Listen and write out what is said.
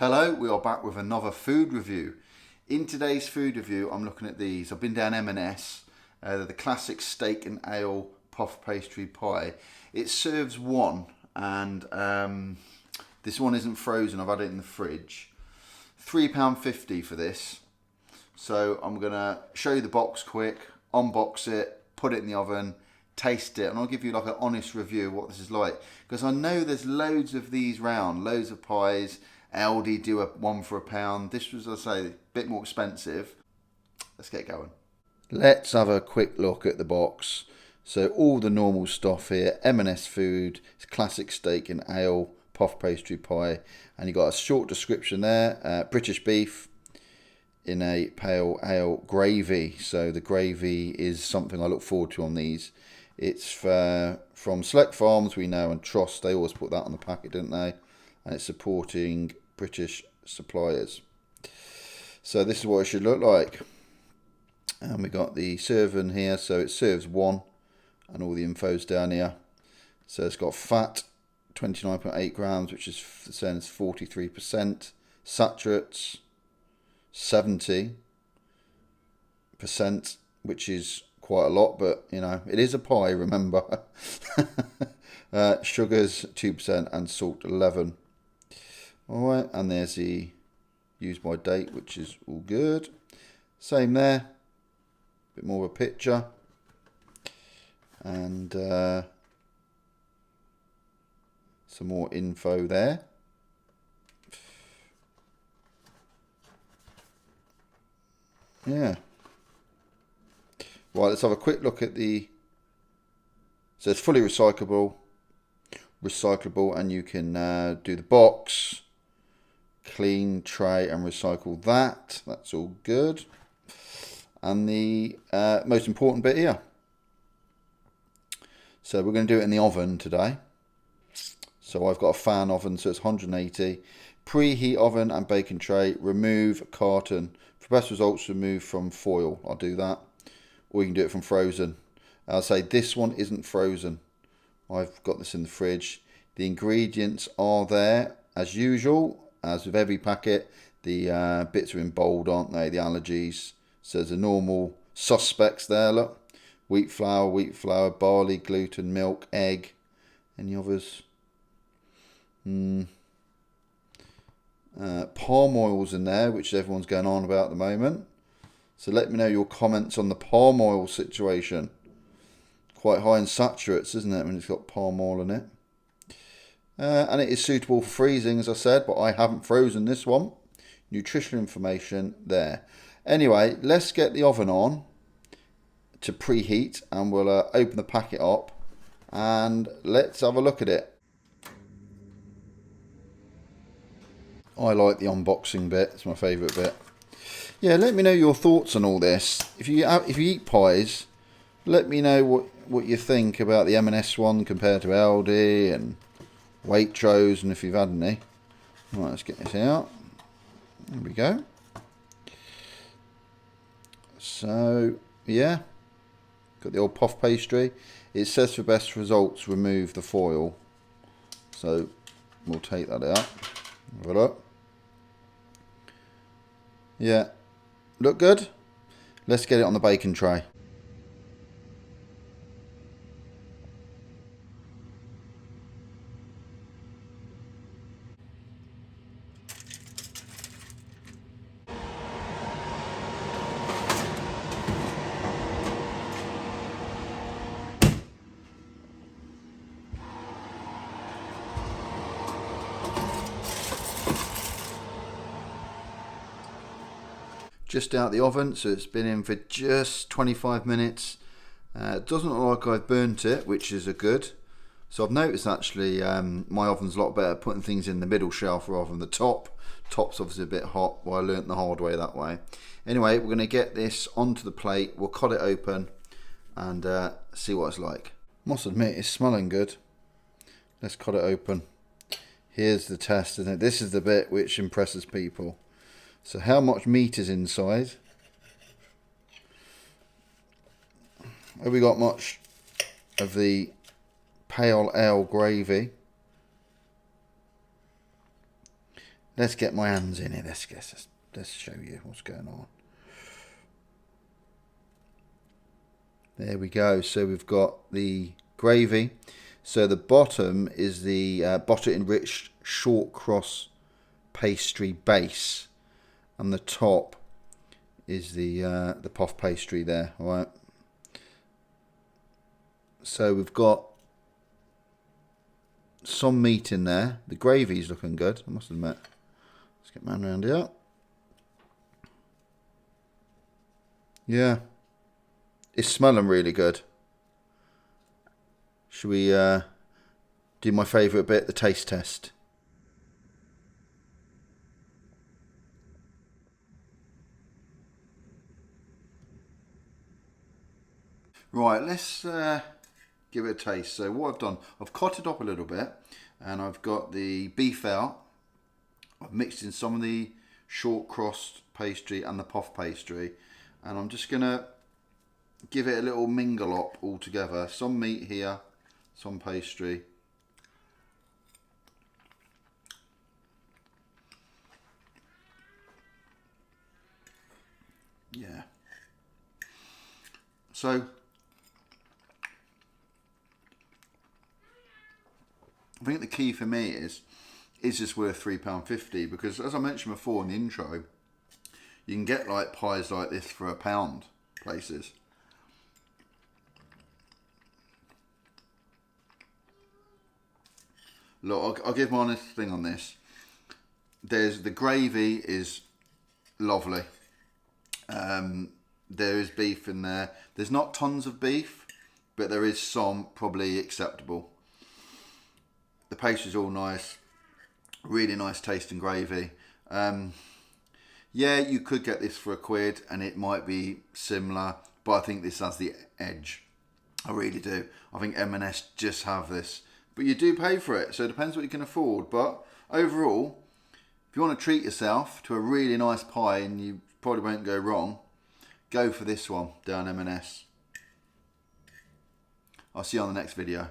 Hello, we are back with another food review. In today's food review, I'm looking at these. I've been down M&S. They're the classic steak and ale puff pastry pie. It serves one, and this one isn't frozen. I've had it in the fridge. £3.50 for this. So I'm going to show you the box quick, unbox it, put it in the oven, taste it, and I'll give you like an honest review of what this is like. Because I know there's loads of these round, loads of pies. Aldi do one for £1. This was, as I say, a bit more expensive. Let's get going. Let's have a quick look at the box. So all the normal stuff here. M&S food, it's classic steak and ale, puff pastry pie. And you got a short description there. British beef in a pale ale gravy. So the gravy is something I look forward to on these. It's from Select Farms, we know, and Trust. They always put that on the packet, don't they? And it's supporting British suppliers. So this is what it should look like. And we got the serving here, so it serves one, and all the info's down here. So it's got fat, 29.8 grams, which is saying it's 43%. Saturates, 70%, which is quite a lot, but you know, it is a pie, remember. Sugars 2% and salt 11%. Alright, and there's the use by date, which is all good. Same there, bit more of a picture, and some more info there. Yeah. Right, let's have a quick look at the. So it's fully recyclable, and you can do the box, clean tray and recycle that. That's all good. And the most important bit here. So we're going to do it in the oven today. So I've got a fan oven, so it's 180. Preheat oven and baking tray. Remove carton. For best results, remove from foil. I'll do that. Or you can do it from frozen. I'll say this one isn't frozen. I've got this in the fridge. The ingredients are there as usual, as with every packet. The bits are in bold, aren't they? The allergies. So there's the normal suspects there. Look, wheat flour, barley, gluten, milk, egg. Any others? Palm oil's in there, which everyone's going on about at the moment. So let me know your comments on the palm oil situation. Quite high in saturates, isn't it, when it's got palm oil in it? And it is suitable for freezing, as I said, but I haven't frozen this one. Nutritional information there. Anyway, let's get the oven on to preheat, and we'll open the packet up and let's have a look at it. I like the unboxing bit, it's my favourite bit. Yeah, let me know your thoughts on all this. If you eat pies, let me know what you think about the M&S one compared to Aldi and Waitrose, and if you've had any. Right, let's get this out. There we go. So, yeah. Got the old puff pastry. It says for best results, remove the foil. So, we'll take that out. Have a look. Yeah. Look good? Let's get it on the baking tray. Just out the oven, so it's been in for just 25 minutes. It doesn't look like I've burnt it, which is a good. So I've noticed actually my oven's a lot better at putting things in the middle shelf rather than the top. Top's obviously a bit hot, well I learnt the hard way that way. Anyway, we're going to get this onto the plate, we'll cut it open and see what it's like. Must admit, it's smelling good. Let's cut it open. Here's the test, isn't it? This is the bit which impresses people. So how much meat is inside? Have we got much of the pale ale gravy? let's get my hands in here. Let's show you what's going on. There we go. So we've got the gravy. So the bottom is the butter enriched short cross pastry base, and the top is the puff pastry there. All right. So we've got some meat in there. The gravy's looking good, I must admit. Let's get man around here. Yeah, it's smelling really good. Should we do my favourite bit, the taste test? Right, let's give it a taste. So what I've done, I've cut it up a little bit, and I've got the beef out. I've mixed in some of the short crossed pastry and the puff pastry, and I'm just gonna give it a little mingle up all together. Some meat here, some pastry. Yeah. So I think the key for me is this worth £3.50? Because as I mentioned before in the intro, you can get like pies like this for £1 places. Look, I'll give my honest thing on this. The gravy is lovely. There is beef in there. There's not tons of beef, but there is some, probably acceptable. The pastry's all nice, really nice tasting gravy. Yeah, you could get this for £1 and it might be similar, but I think this has the edge. I really do. I think M&S just have this, but you do pay for it, so it depends what you can afford. But overall, if you want to treat yourself to a really nice pie, and you probably won't go wrong, go for this one down M&S. I'll see you on the next video.